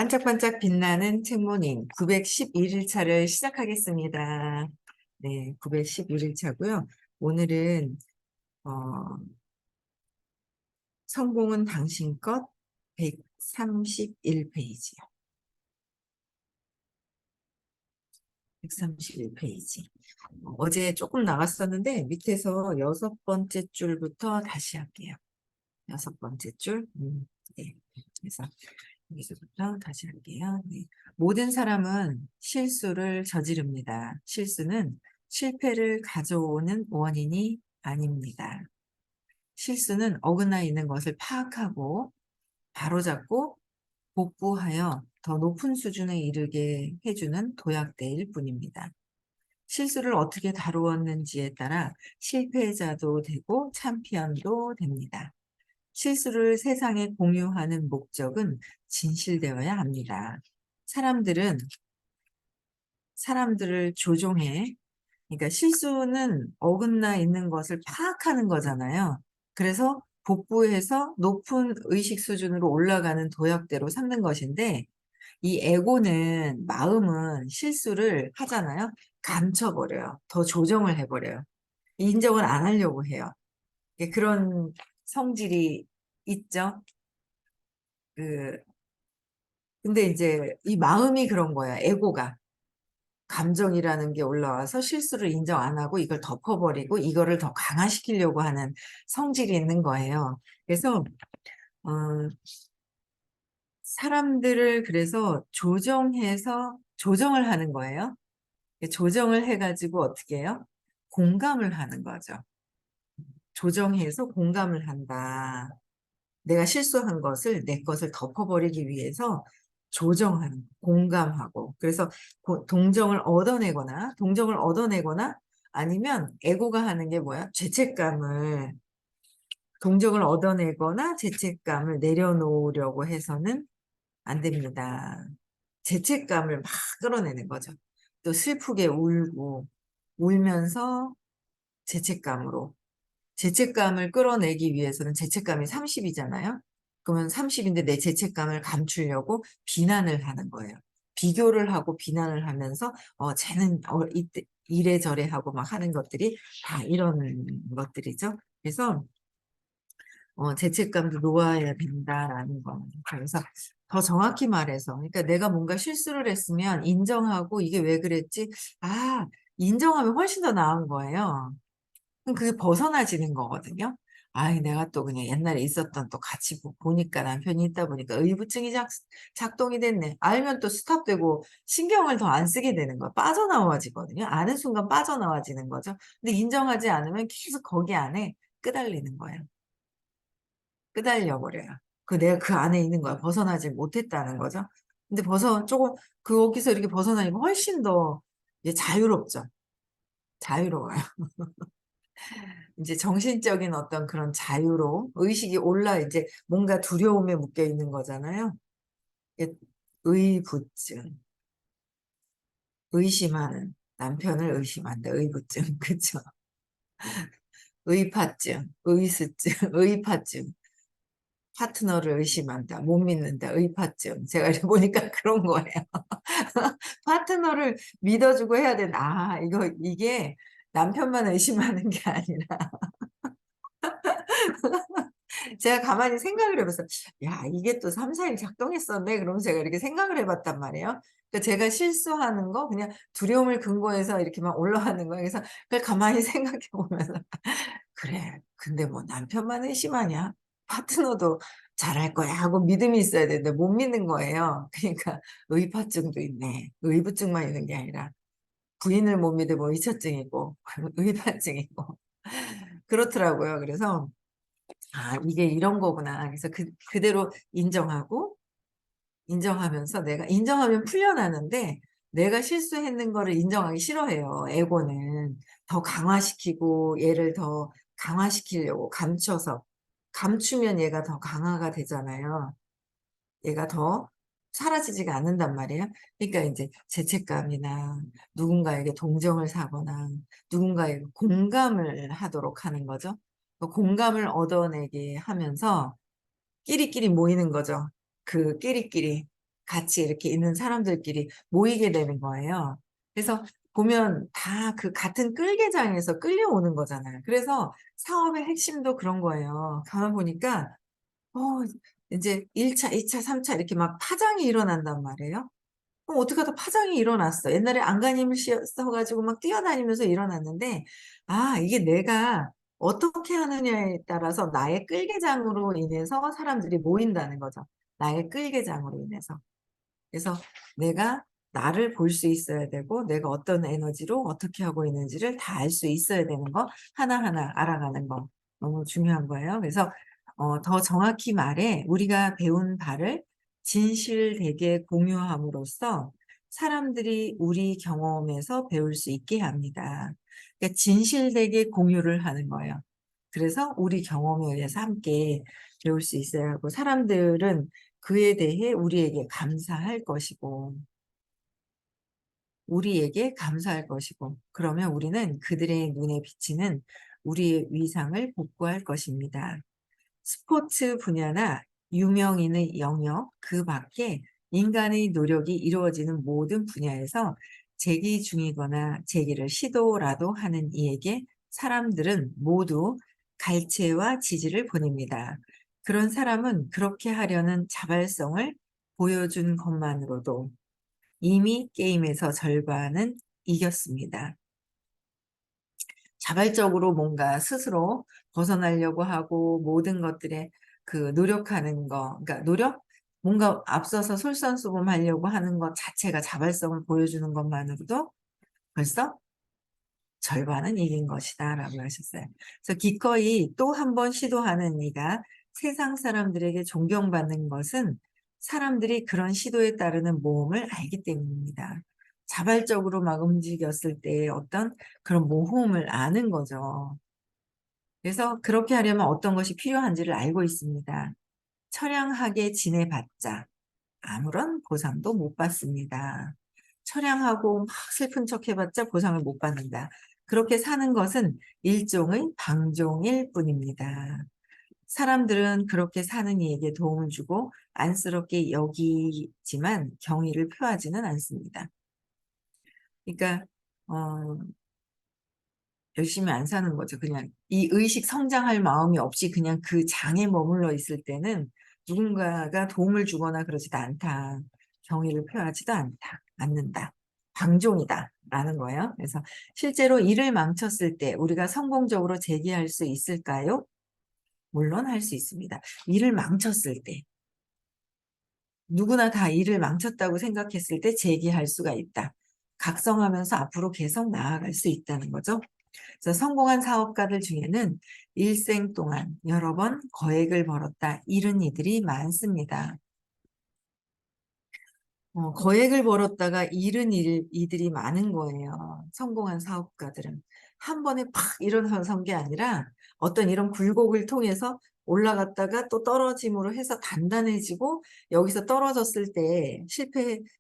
반짝반짝 빛나는 책모닝 911일차를 시작하겠습니다. 네, 911일차고요. 오늘은 성공은 당신 것 131페이지요. 131페이지. 어제 조금 나갔었는데 밑에서 6번째 줄부터 다시 할게요. 6번째 줄. 네. 그래서 여기서부터 다시 할게요. 네. 모든 사람은 실수를 저지릅니다. 실수는 실패를 가져오는 원인이 아닙니다. 실수는 어긋나 있는 것을 파악하고 바로잡고 복구하여 더 높은 수준에 이르게 해주는 도약대일 뿐입니다. 실수를 어떻게 다루었는지에 따라 실패자도 되고 챔피언도 됩니다. 실수를 세상에 공유하는 목적은 진실되어야 합니다. 사람들을 조종해, 그러니까 실수는 어긋나 있는 것을 파악하는 거잖아요. 그래서 복구해서 높은 의식 수준으로 올라가는 도약대로 삼는 것인데, 이 에고는, 마음은 실수를 하잖아요. 감춰버려요. 더 조정을 해버려요. 인정을 안 하려고 해요. 그런 성질이 있죠. 그 근데 이제 이 마음이 그런 거야. 에고가. 감정이라는 게 올라와서 실수를 인정 안 하고 이걸 덮어버리고 이거를 더 강화시키려고 하는 성질이 있는 거예요. 그래서 어, 사람들을 그래서 조정해서 조정을 하는 거예요. 조정을 해가지고 어떻게 해요? 공감을 하는 거죠. 조정해서 공감을 한다. 내가 실수한 것을 내 것을 덮어버리기 위해서 조정하는, 공감하고, 그래서 동정을 얻어내거나 아니면 에고가 하는 게 뭐야? 동정을 얻어내거나 죄책감을 내려놓으려고 해서는 안 됩니다. 죄책감을 막 끌어내는 거죠. 또 슬프게 울면서 죄책감으로 죄책감을 끌어내기 위해서는 죄책감이 30이잖아요. 그러면 30인데 내 죄책감을 감추려고 비난을 하는 거예요. 비교를 하고 비난을 하면서 쟤는 이때 이래저래 하고 막 하는 것들이 다 이런 것들이죠. 그래서 죄책감도 놓아야 된다라는 거. 그래서 더 정확히 말해서, 그러니까 내가 뭔가 실수를 했으면 인정하고 이게 왜 그랬지? 아, 인정하면 훨씬 더 나은 거예요. 그럼 그게 벗어나지는 거거든요. 아이, 내가 또 그냥 옛날에 있었던 또 같이 보니까 남편이 있다 보니까 의부증이 작동이 됐네. 알면 또 스탑되고 신경을 더 안 쓰게 되는 거야. 빠져나와지거든요. 아는 순간 빠져나와지는 거죠. 근데 인정하지 않으면 계속 거기 안에 끄달리는 거예요. 끄달려 버려요. 내가 그 안에 있는 거야. 벗어나지 못했다는 거죠. 근데 거기서 이렇게 벗어나니까 훨씬 더 이제 자유롭죠. 자유로워요. 이제 정신적인 어떤 그런 자유로 의식이 이제 뭔가 두려움에 묶여 있는 거잖아요. 이게 의부증, 의심하는, 남편을 의심한다, 의부증, 그쵸? 의파증, 의수증, 의파증, 파트너를 의심한다, 못 믿는다, 의파증. 제가 이렇게 보니까 그런 거예요. 파트너를 믿어주고 해야 된다. 이게 남편만 의심하는 게 아니라 제가 가만히 생각을 해봤어요. 야, 이게 또 3, 4일 작동했었네. 그러면서 제가 이렇게 생각을 해봤단 말이에요. 그러니까 제가 실수하는 거, 그냥 두려움을 근거해서 이렇게 막 올라가는 거예요. 그래서 그걸 가만히 생각해 보면서, 그래. 근데 뭐 남편만 의심하냐? 파트너도 잘할 거야 하고 믿음이 있어야 되는데 못 믿는 거예요. 그러니까 의파증도 있네. 의부증만 있는 게 아니라 부인을 못 믿으면 의처증이고, 의파증이고. 그렇더라고요. 그래서 이게 이런 거구나. 그래서 그대로 인정하면서 내가 인정하면 풀려나는데 내가 실수했는 거를 인정하기 싫어해요. 에고는 더 강화시키고 얘를 더 강화시키려고 감추면 얘가 더 강화가 되잖아요. 얘가 더 사라지지가 않는단 말이에요. 그러니까 이제 죄책감이나 누군가에게 동정을 사거나 누군가에게 공감을 하도록 하는 거죠. 그 공감을 얻어내게 하면서 끼리끼리 모이는 거죠. 그 끼리끼리. 같이 이렇게 있는 사람들끼리 모이게 되는 거예요. 그래서 보면 다 그 같은 끌개장에서 끌려오는 거잖아요. 그래서 사업의 핵심도 그런 거예요. 가만 보니까 어 인제 1 차, 2 차, 3차 이렇게 막 파장이 일어난단 말이에요. 어떻게 하다 파장이 일어났어. 옛날에 안간힘을 써 가지고 막 뛰어다니면서 일어났는데, 아 이게 내가 어떻게 하느냐에 따라서 나의 끌개장으로 인해서 사람들이 모인다는 거죠. 나의 끌개장으로 인해서. 그래서 내가 나를 볼 수 있어야 되고 내가 어떤 에너지로 어떻게 하고 있는지를 다 알 수 있어야 되는 거, 하나하나 알아가는 거 너무 중요한 거예요. 그래서 더 정확히 말해 우리가 배운 바를 진실되게 공유함으로써 사람들이 우리 경험에서 배울 수 있게 합니다. 그러니까 진실되게 공유를 하는 거예요. 그래서 우리 경험에 의해서 함께 배울 수 있어야 하고, 사람들은 그에 대해 우리에게 감사할 것이고, 그러면 우리는 그들의 눈에 비치는 우리의 위상을 복구할 것입니다. 스포츠 분야나 유명인의 영역 그 밖에 인간의 노력이 이루어지는 모든 분야에서 재기 중이거나 재기를 시도라도 하는 이에게 사람들은 모두 갈채와 지지를 보냅니다. 그런 사람은 그렇게 하려는 자발성을 보여준 것만으로도 이미 게임에서 절반은 이겼습니다. 자발적으로 뭔가 스스로 벗어나려고 하고 모든 것들에 그 노력하는 거, 그러니까 뭔가 앞서서 솔선수범하려고 하는 것 자체가 자발성을 보여주는 것만으로도 벌써 절반은 이긴 것이다라고 하셨어요. 그래서 기꺼이 또 한 번 시도하는 이가 세상 사람들에게 존경받는 것은 사람들이 그런 시도에 따르는 모험을 알기 때문입니다. 자발적으로 막 움직였을 때 어떤 그런 모험을 아는 거죠. 그래서 그렇게 하려면 어떤 것이 필요한지를 알고 있습니다. 처량하게 지내봤자 아무런 보상도 못 받습니다. 처량하고 막 슬픈 척 해봤자 보상을 못 받는다. 그렇게 사는 것은 일종의 방종일 뿐입니다. 사람들은 그렇게 사는 이에게 도움을 주고 안쓰럽게 여기지만 경의를 표하지는 않습니다. 그러니까 어 열심히 안 사는 거죠. 그냥 이 의식 성장할 마음이 없이 그냥 그 장에 머물러 있을 때는 누군가가 도움을 주거나 그러지도 않다. 경의를 표하지도 않는다. 방종이다라는 거예요. 그래서 실제로 일을 망쳤을 때 우리가 성공적으로 재기할 수 있을까요? 물론 할 수 있습니다. 일을 망쳤을 때. 누구나 다 일을 망쳤다고 생각했을 때 재기할 수가 있다. 각성하면서 앞으로 계속 나아갈 수 있다는 거죠. 그래서 성공한 사업가들 중에는 일생 동안 여러 번 거액을 벌었다, 이런 이들이 많습니다. 거액을 벌었다가 잃은 이들이 많은 거예요. 성공한 사업가들은. 한 번에 팍 일어선 게 아니라 어떤 이런 굴곡을 통해서 올라갔다가 또 떨어짐으로 해서 단단해지고, 여기서 떨어졌을 때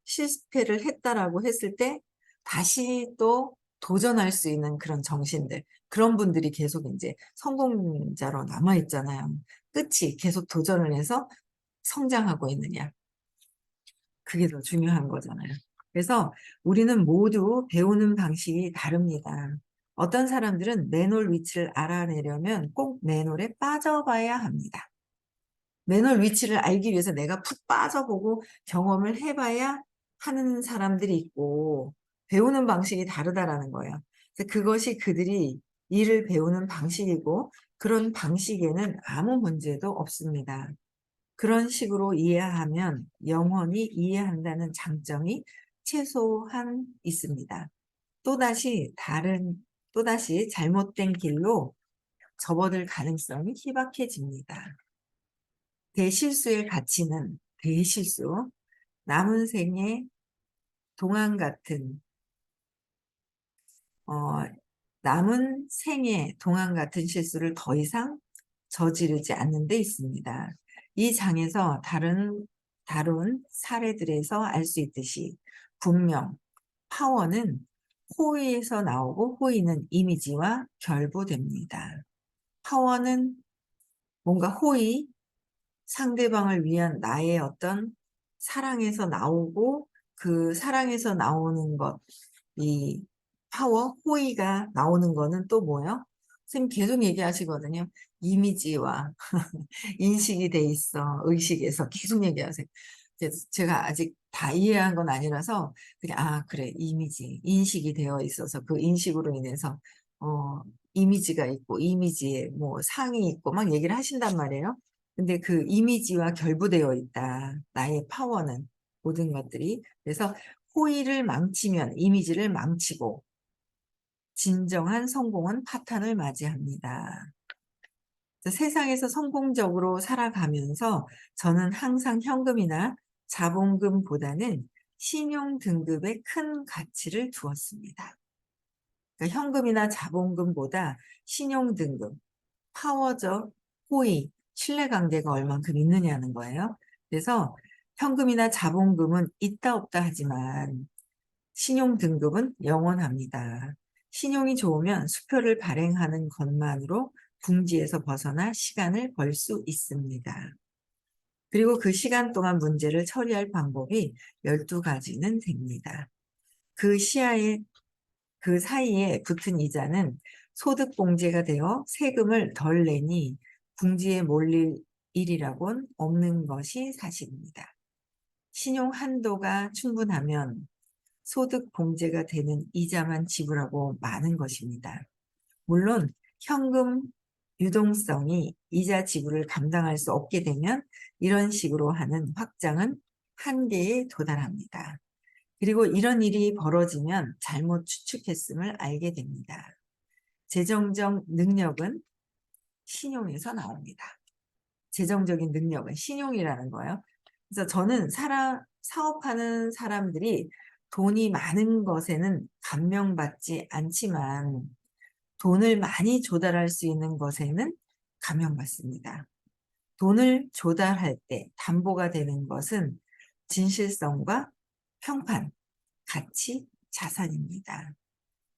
실패를 했다라고 했을 때 다시 또 도전할 수 있는 그런 정신들. 그런 분들이 계속 이제 성공자로 남아 있잖아요. 끝이 계속 도전을 해서 성장하고 있느냐. 그게 더 중요한 거잖아요. 그래서 우리는 모두 배우는 방식이 다릅니다. 어떤 사람들은 내놓을 위치를 알아내려면 꼭 내놓을에 빠져봐야 합니다. 내놓을 위치를 알기 위해서 내가 푹 빠져보고 경험을 해봐야 하는 사람들이 있고, 배우는 방식이 다르다라는 거예요. 그래서 그것이 그들이 일을 배우는 방식이고, 그런 방식에는 아무 문제도 없습니다. 그런 식으로 이해하면 영원히 이해한다는 장점이 최소한 있습니다. 또다시 또다시 잘못된 길로 접어들 가능성이 희박해집니다. 대실수의 가치는 대실수, 남은 생에 동안 같은 어 남은 생에 동안 같은 실수를 더 이상 저지르지 않는 데 있습니다. 이 장에서 다룬 사례들에서 알 수 있듯이 분명 파워는 호의에서 나오고, 호의는 이미지와 결부됩니다. 파워는 뭔가 호의, 상대방을 위한 나의 어떤 사랑에서 나오고 그 사랑에서 나오는 것, 이 파워, 호의가 나오는 거는 또 뭐예요? 선생님 계속 얘기하시거든요. 이미지와 인식이 돼 있어. 의식에서 계속 얘기하세요. 제가 아직 다 이해한 건 아니라서 그냥 아 그래 이미지 인식이 되어 있어서 그 인식으로 인해서 어 이미지가 있고 이미지에 뭐 상이 있고 막 얘기를 하신단 말이에요. 근데 그 이미지와 결부되어 있다. 나의 파워는 모든 것들이. 그래서 호의를 망치면 이미지를 망치고 진정한 성공은 파탄을 맞이합니다. 세상에서 성공적으로 살아가면서 저는 항상 현금이나 자본금보다는 신용 등급에 큰 가치를 두었습니다. 그러니까 현금이나 자본금보다 신용 등급, 파워적 호의, 신뢰관계가 얼만큼 있느냐는 거예요. 그래서 현금이나 자본금은 있다 없다 하지만 신용 등급은 영원합니다. 신용이 좋으면 수표를 발행하는 것만으로 궁지에서 벗어나 시간을 벌 수 있습니다. 그리고 그 시간 동안 문제를 처리할 방법이 12가지는 됩니다. 그 시야에, 그 사이에 붙은 이자는 소득공제가 되어 세금을 덜 내니 궁지에 몰릴 일이라곤 없는 것이 사실입니다. 신용 한도가 충분하면 소득 공제가 되는 이자만 지불하고 마는 것입니다. 물론 현금 유동성이 이자 지불을 감당할 수 없게 되면 이런 식으로 하는 확장은 한계에 도달합니다. 그리고 이런 일이 벌어지면 잘못 추측했음을 알게 됩니다. 재정적 능력은 신용에서 나옵니다. 재정적인 능력은 신용이라는 거예요. 그래서 저는 사업하는 사람들이 돈이 많은 것에는 감명받지 않지만 돈을 많이 조달할 수 있는 것에는 감명받습니다. 돈을 조달할 때 담보가 되는 것은 진실성과 평판, 가치, 자산입니다.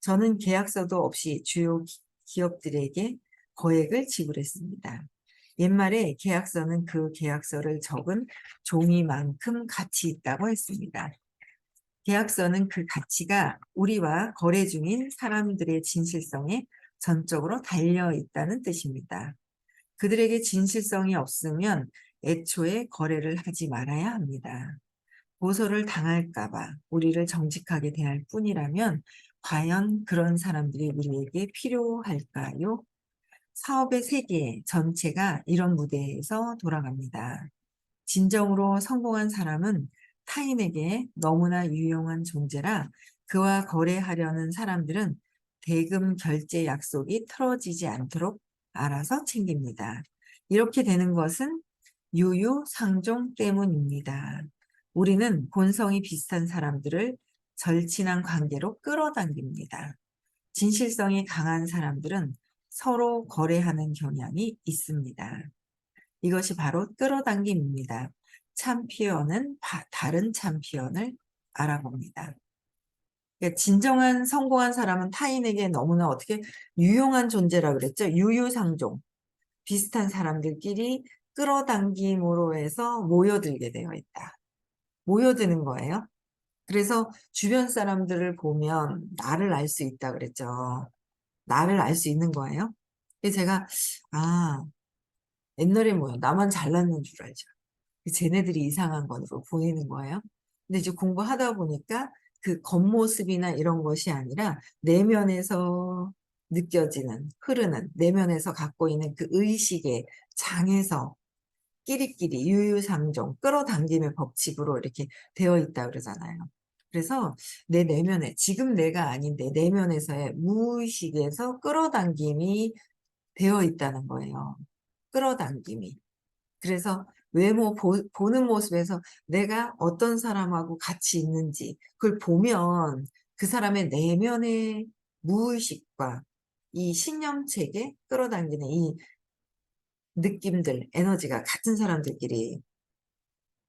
저는 계약서도 없이 주요 기업들에게 거액을 지불했습니다. 옛말에 계약서는 그 계약서를 적은 종이만큼 가치 있다고 했습니다. 계약서는 그 가치가 우리와 거래 중인 사람들의 진실성에 전적으로 달려 있다는 뜻입니다. 그들에게 진실성이 없으면 애초에 거래를 하지 말아야 합니다. 고소를 당할까 봐 우리를 정직하게 대할 뿐이라면 과연 그런 사람들이 우리에게 필요할까요? 사업의 세계 전체가 이런 무대에서 돌아갑니다. 진정으로 성공한 사람은 타인에게 너무나 유용한 존재라 그와 거래하려는 사람들은 대금 결제 약속이 틀어지지 않도록 알아서 챙깁니다. 이렇게 되는 것은 유유상종 때문입니다. 우리는 본성이 비슷한 사람들을 절친한 관계로 끌어당깁니다. 진실성이 강한 사람들은 서로 거래하는 경향이 있습니다. 이것이 바로 끌어당김입니다. 챔피언은 다른 챔피언을 알아봅니다. 그러니까 진정한 성공한 사람은 타인에게 너무나 어떻게 유용한 존재라 그랬죠. 유유상종. 비슷한 사람들끼리 끌어당김으로 해서 모여들게 되어 있다. 모여드는 거예요. 그래서 주변 사람들을 보면 나를 알 수 있다 그랬죠. 나를 알 수 있는 거예요. 그래서 제가 아 옛날에 뭐야 나만 잘났는 줄 알죠. 쟤네들이 이상한 것으로 보이는 거예요. 근데 이제 공부하다 보니까 그 겉모습이나 이런 것이 아니라 내면에서 느껴지는 흐르는 내면에서 갖고 있는 그 의식의 장에서 끼리끼리 유유상종 끌어당김의 법칙으로 이렇게 되어 있다 그러잖아요. 그래서 내 내면에 지금 내가 아닌 내 내면에서의 무의식에서 끌어당김이 되어 있다는 거예요. 끌어당김이. 그래서 외모 보는 모습에서 내가 어떤 사람하고 같이 있는지 그걸 보면 그 사람의 내면의 무의식과 이 신념체계 끌어당기는 이 느낌들, 에너지가 같은 사람들끼리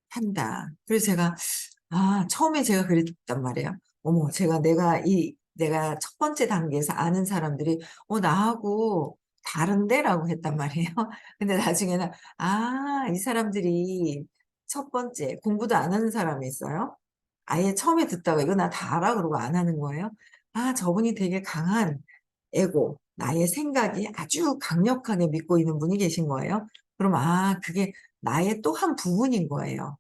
한다. 그래서 제가 처음에 제가 그랬단 말이에요. 어머, 내가 첫 번째 단계에서 아는 사람들이 나하고 다른데라고 했단 말이에요. 근데 나중에는 이 사람들이 첫 번째, 공부도 안 하는 사람이 있어요. 아예 처음에 듣다가 이거 나 다 알아 그러고 안 하는 거예요. 아, 저분이 되게 강한 에고, 나의 생각이 아주 강력하게 믿고 있는 분이 계신 거예요. 그럼 아, 그게 나의 또 한 부분인 거예요.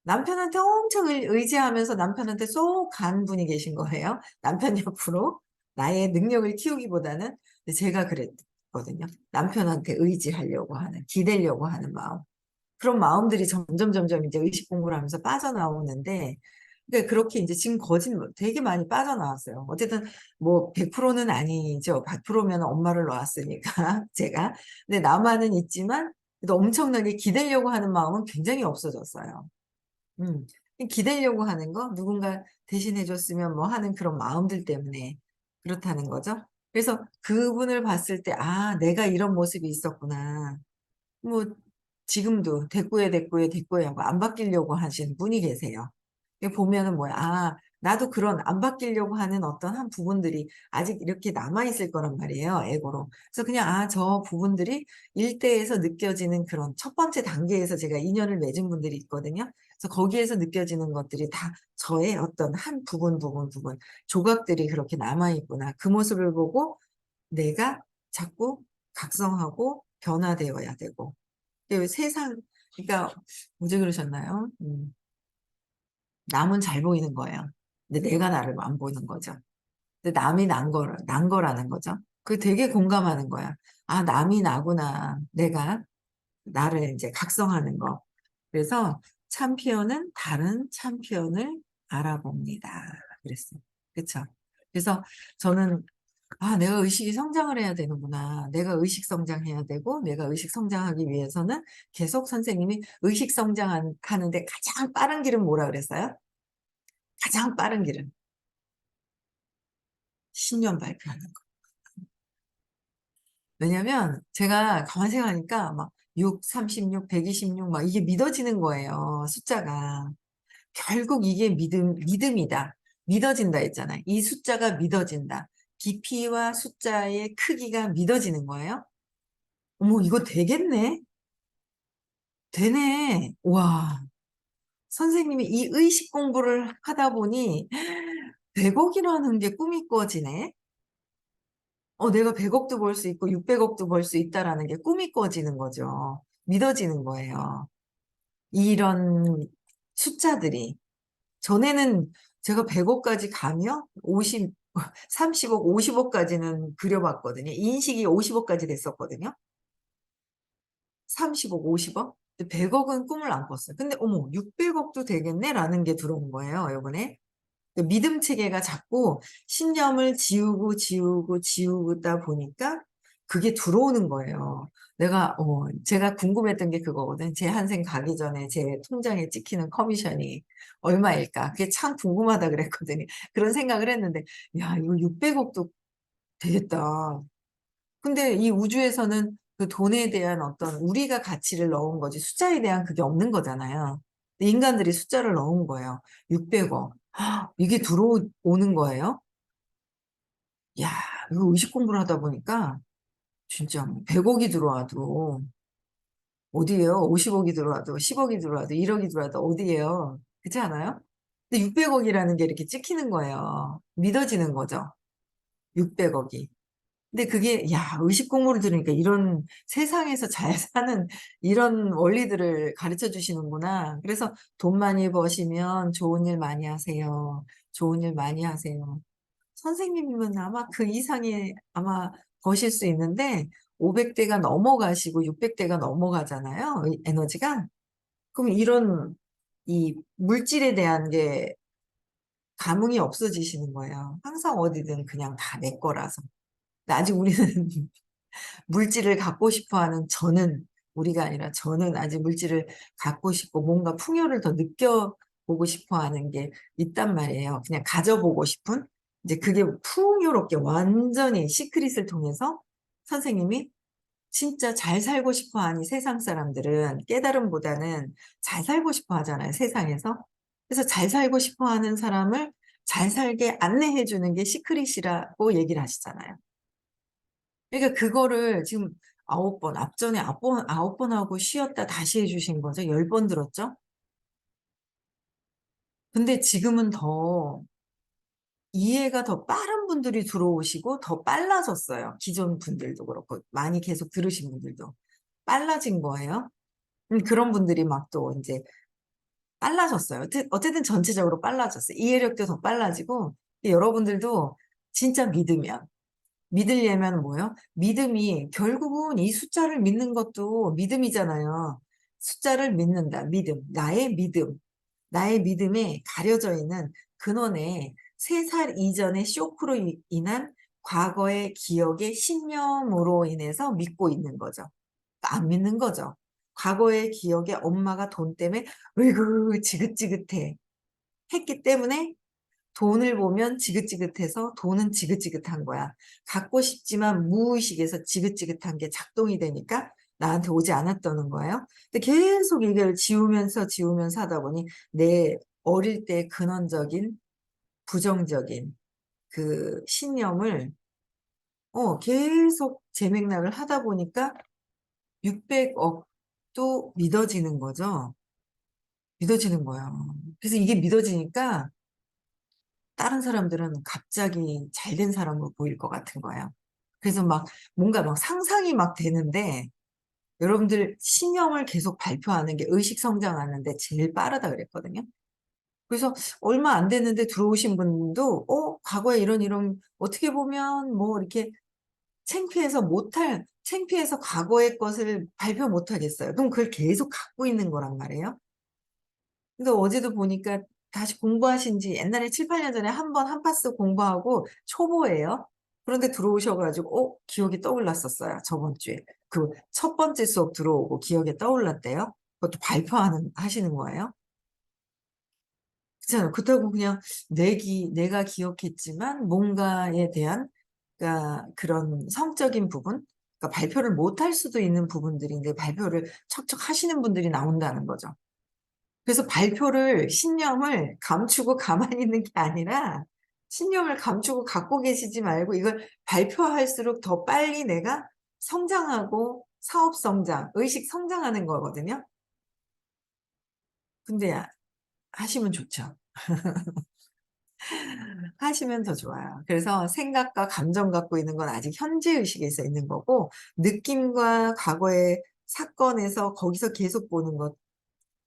남편한테 엄청 의지하면서 남편한테 쏙 간 분이 계신 거예요. 남편 옆으로 나의 능력을 키우기보다는. 근데 제가 그랬거든요. 남편한테 의지하려고 하는, 기대려고 하는 마음. 그런 마음들이 점점 점점 이제 의식 공부를 하면서 빠져나오는데, 그러니까 그렇게 이제 지금 거진 되게 많이 빠져나왔어요. 어쨌든 뭐 100%는 아니죠. 100%면 엄마를 낳았으니까 제가. 근데 나만은 있지만 그래도 엄청나게 기대려고 하는 마음은 굉장히 없어졌어요. 음. 기대려고 하는 거, 누군가 대신해줬으면 뭐 하는 그런 마음들 때문에 그렇다는 거죠. 그래서 그분을 봤을 때, 아, 내가 이런 모습이 있었구나. 뭐 지금도 대꾸에 하고 안 바뀌려고 하시는 분이 계세요. 이게 보면은 뭐야, 아, 나도 그런 안 바뀌려고 하는 어떤 한 부분들이 아직 이렇게 남아 있을 거란 말이에요, 에고로. 그래서 그냥 아, 저 부분들이 일대에서 느껴지는 그런 첫 번째 단계에서 제가 인연을 맺은 분들이 있거든요. 그래서 거기에서 느껴지는 것들이 다 저의 어떤 한 부분 조각들이 그렇게 남아 있구나. 그 모습을 보고 내가 자꾸 각성하고 변화되어야 되고. 세상, 그러니까, 어제 그러셨나요? 남은 잘 보이는 거예요. 근데 내가 나를 안 보이는 거죠. 근데 남이 난 거라는 거죠. 그 되게 공감하는 거야. 아, 남이 나구나. 내가 나를 이제 각성하는 거. 그래서 챔피언은 다른 챔피언을 알아봅니다. 그랬어요. 그쵸? 그래서 저는 아, 내가 의식이 성장을 해야 되는구나. 내가 의식 성장해야 되고, 내가 의식 성장하기 위해서는 계속 선생님이 의식 성장하는데 가장 빠른 길은 뭐라 그랬어요? 가장 빠른 길은 신년 발표하는 거. 왜냐면 제가 가만히 생각하니까 막 6, 36, 126 막 이게 믿어지는 거예요. 숫자가. 결국 이게 믿음이다. 믿어진다 했잖아요. 이 숫자가 믿어진다. 깊이와 숫자의 크기가 믿어지는 거예요. 어머, 이거 되겠네? 되네. 와. 선생님이 이 의식 공부를 하다 보니 100억이라는 게 꿈이 꿔지네. 내가 100억도 벌 수 있고 600억도 벌 수 있다라는 게 꿈이 꿔지는 거죠. 믿어지는 거예요. 이런 숫자들이. 전에는 제가 100억까지 가며 30억, 50억까지는 그려봤거든요. 인식이 50억까지 됐었거든요. 30억, 50억? 100억은 꿈을 안 꿨어요. 근데 어머, 600억도 되겠네라는 게 들어온 거예요, 이번에. 믿음 체계가 자꾸 신념을 지우다 보니까 그게 들어오는 거예요. 제가 궁금했던 게 그거거든. 제 한생 가기 전에 제 통장에 찍히는 커미션이 얼마일까? 그게 참 궁금하다 그랬거든요. 그런 생각을 했는데, 야, 이거 600억도 되겠다. 근데 이 우주에서는 그 돈에 대한 어떤 우리가 가치를 넣은 거지 숫자에 대한 그게 없는 거잖아요. 근데 인간들이 숫자를 넣은 거예요. 600억. 이게 들어오는 거예요. 야, 이거 의식 공부를 하다 보니까 진짜 100억이 들어와도 어디에요? 50억이 들어와도 10억이 들어와도 1억이 들어와도 어디에요? 그렇지 않아요? 근데 600억이라는 게 이렇게 찍히는 거예요. 믿어지는 거죠. 600억이. 근데 그게, 야, 의식 공부를 들으니까 이런 세상에서 잘 사는 이런 원리들을 가르쳐 주시는구나. 그래서 돈 많이 버시면 좋은 일 많이 하세요. 좋은 일 많이 하세요. 선생님은 아마 그 이상의 아마 버실 수 있는데 500대가 넘어가시고 600대가 넘어가잖아요. 이 에너지가. 그럼 이런 이 물질에 대한 게 감흥이 없어지시는 거예요. 항상 어디든 그냥 다 내 거라서. 근데 아직 우리는 물질을 갖고 싶어 하는 우리가 아니라 저는 아직 물질을 갖고 싶고 뭔가 풍요를 더 느껴보고 싶어 하는 게 있단 말이에요. 그냥 가져보고 싶은? 이제 그게 풍요롭게 완전히 시크릿을 통해서 선생님이 진짜 잘 살고 싶어 하니 세상 사람들은 깨달음보다는 잘 살고 싶어 하잖아요, 세상에서. 그래서 잘 살고 싶어 하는 사람을 잘 살게 안내해 주는 게 시크릿이라고 얘기를 하시잖아요. 그러니까 그거를 지금 9번, 앞전에 9번 하고 쉬었다 다시 해주신 거죠? 10번 들었죠? 근데 지금은 더 이해가 더 빠른 분들이 들어오시고 더 빨라졌어요. 기존 분들도 그렇고, 많이 계속 들으신 분들도. 빨라진 거예요. 그런 분들이 막 또 이제 빨라졌어요. 어쨌든 전체적으로 빨라졌어요. 이해력도 더 빨라지고, 여러분들도 진짜 믿으려면 뭐요? 믿음이 결국은 이 숫자를 믿는 것도 믿음이잖아요. 숫자를 믿는다. 믿음. 나의 믿음에 가려져 있는 근원에 3살 이전의 쇼크로 인한 과거의 기억의 신념으로 인해서 믿고 있는 거죠. 안 믿는 거죠. 과거의 기억에 엄마가 돈 때문에 으이구 지긋지긋해 했기 때문에 돈을 보면 지긋지긋해서 돈은 지긋지긋한 거야. 갖고 싶지만 무의식에서 지긋지긋한 게 작동이 되니까 나한테 오지 않았다는 거예요. 근데 계속 이걸 지우면서 하다 보니 내 어릴 때 근원적인 부정적인 그 신념을 계속 재맥락을 하다 보니까 600억도 믿어지는 거죠. 믿어지는 거예요. 그래서 이게 믿어지니까 다른 사람들은 갑자기 잘된 사람으로 보일 것 같은 거예요. 그래서 막 뭔가 막 상상이 막 되는데 여러분들 신념을 계속 발표하는 게 의식 성장하는데 제일 빠르다 그랬거든요. 그래서 얼마 안 됐는데 들어오신 분도 과거에 이런 어떻게 보면 뭐 이렇게 창피해서 과거의 것을 발표 못 하겠어요. 그럼 그걸 계속 갖고 있는 거란 말이에요. 근데 어제도 보니까 다시 공부하신 지 옛날에 7, 8년 전에 한 번 한 파스 공부하고 초보예요. 그런데 들어오셔가지고 기억이 떠올랐었어요. 저번 주에. 그 첫 번째 수업 들어오고 기억에 떠올랐대요. 그것도 하시는 거예요. 그렇잖아요. 그렇다고 그냥 내가 기억했지만 뭔가에 대한 그러니까 그런 성적인 부분, 그러니까 발표를 못 할 수도 있는 부분들인데 발표를 척척 하시는 분들이 나온다는 거죠. 그래서 신념을 감추고 가만히 있는 게 아니라 신념을 감추고 갖고 계시지 말고 이걸 발표할수록 더 빨리 내가 성장하고 사업 성장, 의식 성장하는 거거든요. 근데 하시면 좋죠. 하시면 더 좋아요. 그래서 생각과 감정 갖고 있는 건 아직 현재 의식에서 있는 거고 느낌과 과거의 사건에서 거기서 계속 보는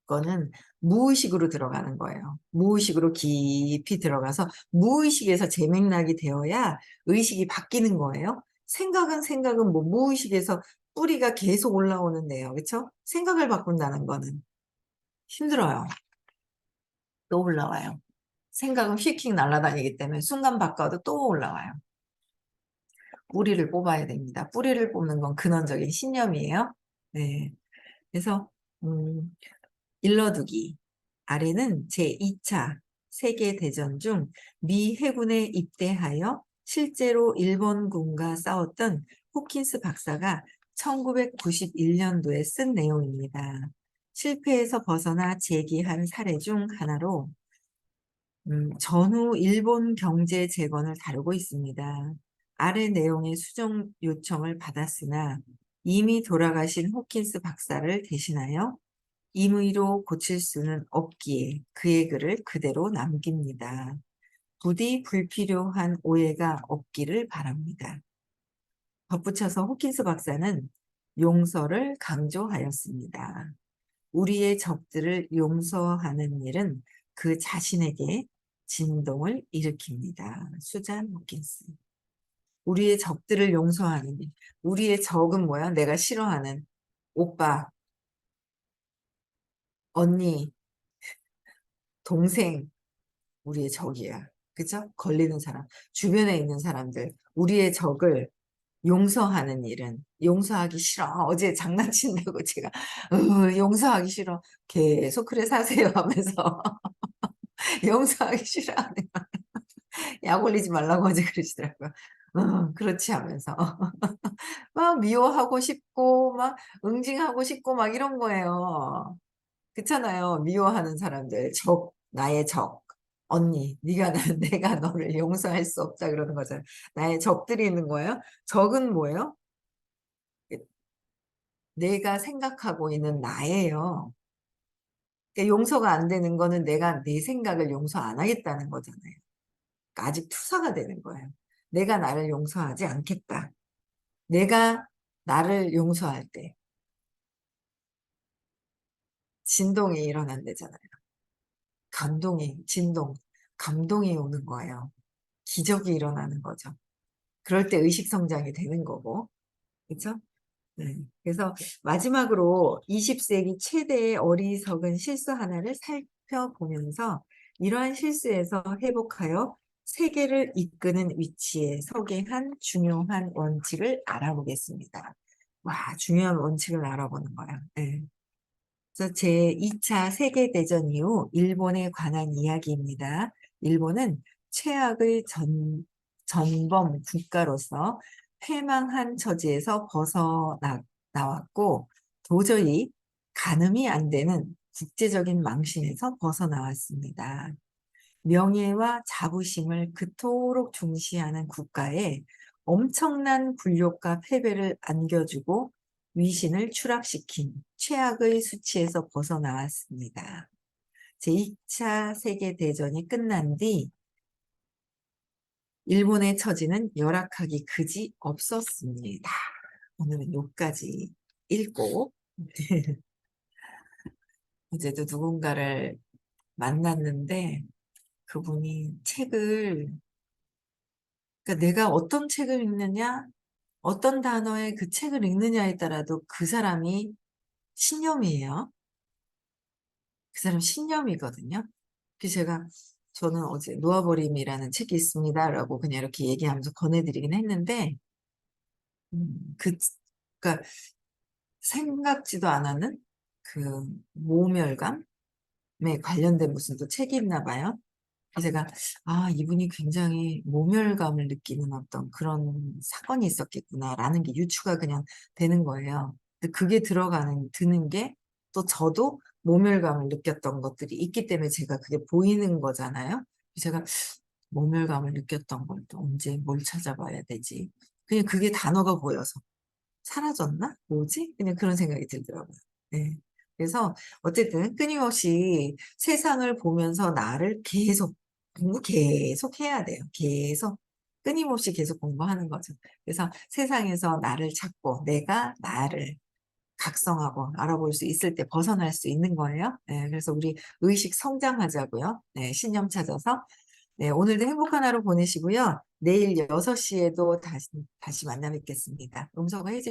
거는 무의식으로 들어가는 거예요. 무의식으로 깊이 들어가서 무의식에서 재맥락이 되어야 의식이 바뀌는 거예요. 생각은 뭐 무의식에서 뿌리가 계속 올라오는데요. 그렇죠? 생각을 바꾼다는 거는 힘들어요. 또 올라와요. 생각은 휙휙 날아다니기 때문에 순간 바꿔도 또 올라와요. 뿌리를 뽑아야 됩니다. 뿌리를 뽑는 건 근원적인 신념이에요. 네. 그래서 음, 일러두기. 아래는 제2차 세계대전 중 미 해군에 입대하여 실제로 일본군과 싸웠던 호킨스 박사가 1991년도에 쓴 내용입니다. 실패에서 벗어나 재기한 사례 중 하나로 전후 일본 경제 재건을 다루고 있습니다. 아래 내용의 수정 요청을 받았으나 이미 돌아가신 호킨스 박사를 대신하여 임의로 고칠 수는 없기에 그의 글을 그대로 남깁니다. 부디 불필요한 오해가 없기를 바랍니다. 덧붙여서 호킨스 박사는 용서를 강조하였습니다. 우리의 적들을 용서하는 일은 그 자신에게 진동을 일으킵니다. 수잔 호킨스. 우리의 적들을 용서하는 일. 우리의 적은 뭐야? 내가 싫어하는 오빠, 언니, 동생, 우리의 적이야. 그죠? 걸리는 사람, 주변에 있는 사람들, 우리의 적을 용서하는 일은 용서하기 싫어. 어제 장난친다고 제가 용서하기 싫어. 계속 그래 사세요 하면서 용서하기 싫어하는 약 올리지 말라고 어제 그러시더라고요. 그렇지 하면서 막 미워하고 싶고 막 응징하고 싶고 막 이런 거예요. 그렇잖아요. 미워하는 사람들, 나의 적. 언니, 네가 내가 너를 용서할 수 없다 그러는 거잖아요. 나의 적들이 있는 거예요. 적은 뭐예요? 내가 생각하고 있는 나예요. 그러니까 용서가 안 되는 거는 내가 내 생각을 용서 안 하겠다는 거잖아요. 그러니까 아직 투사가 되는 거예요. 내가 나를 용서하지 않겠다. 내가 나를 용서할 때 진동이 일어난대잖아요. 진동, 감동이 오는 거예요. 기적이 일어나는 거죠. 그럴 때 의식 성장이 되는 거고, 그렇죠? 네. 그래서 마지막으로 20세기 최대의 어리석은 실수 하나를 살펴보면서 이러한 실수에서 회복하여 세계를 이끄는 위치에 서게 한 중요한 원칙을 알아보겠습니다. 와, 중요한 원칙을 알아보는 거야. 네. 그래서 제2차 세계대전 이후 일본에 관한 이야기입니다. 일본은 최악의 전범 국가로서 패망한 처지에서 벗어나왔고 도저히 가늠이 안 되는 국제적인 망신에서 벗어나왔습니다. 명예와 자부심을 그토록 중시하는 국가에 엄청난 굴욕과 패배를 안겨주고 위신을 추락시킨 최악의 수치에서 벗어나왔습니다. 제2차 세계대전이 끝난 뒤 일본의 처지는 열악하기 그지 없었습니다. 오늘은 여기까지 읽고 어제도 누군가를 만났는데 그분이 그러니까 내가 어떤 책을 읽느냐, 어떤 단어의 그 책을 읽느냐에 따라도 그 사람이 신념이에요. 그 사람 신념이거든요. 그래서 저는 어제 놓아버림이라는 책이 있습니다라고 그냥 이렇게 얘기하면서 권해드리긴 했는데, 그, 그러니까 생각지도 않았는 그 모멸감에 관련된 무슨 또 책이 있나 봐요. 그래서 제가 이분이 굉장히 모멸감을 느끼는 어떤 그런 사건이 있었겠구나라는 게 유추가 그냥 되는 거예요. 근데 그게 드는 게 또 저도 모멸감을 느꼈던 것들이 있기 때문에 제가 그게 보이는 거잖아요. 제가 모멸감을 느꼈던 걸 또 언제 뭘 찾아봐야 되지? 그냥 그게 단어가 보여서 사라졌나? 뭐지? 그냥 그런 생각이 들더라고요. 네. 그래서 어쨌든 끊임없이 세상을 보면서 나를 공부 계속 해야 돼요. 계속 끊임없이 계속 공부하는 거죠. 그래서 세상에서 나를 찾고 내가 나를 각성하고 알아볼 수 있을 때 벗어날 수 있는 거예요. 네, 그래서 우리 의식 성장하자고요. 네, 신념 찾아서. 네, 오늘도 행복한 하루 보내시고요. 내일 6시에도 다시 만나 뵙겠습니다. 음소거 해주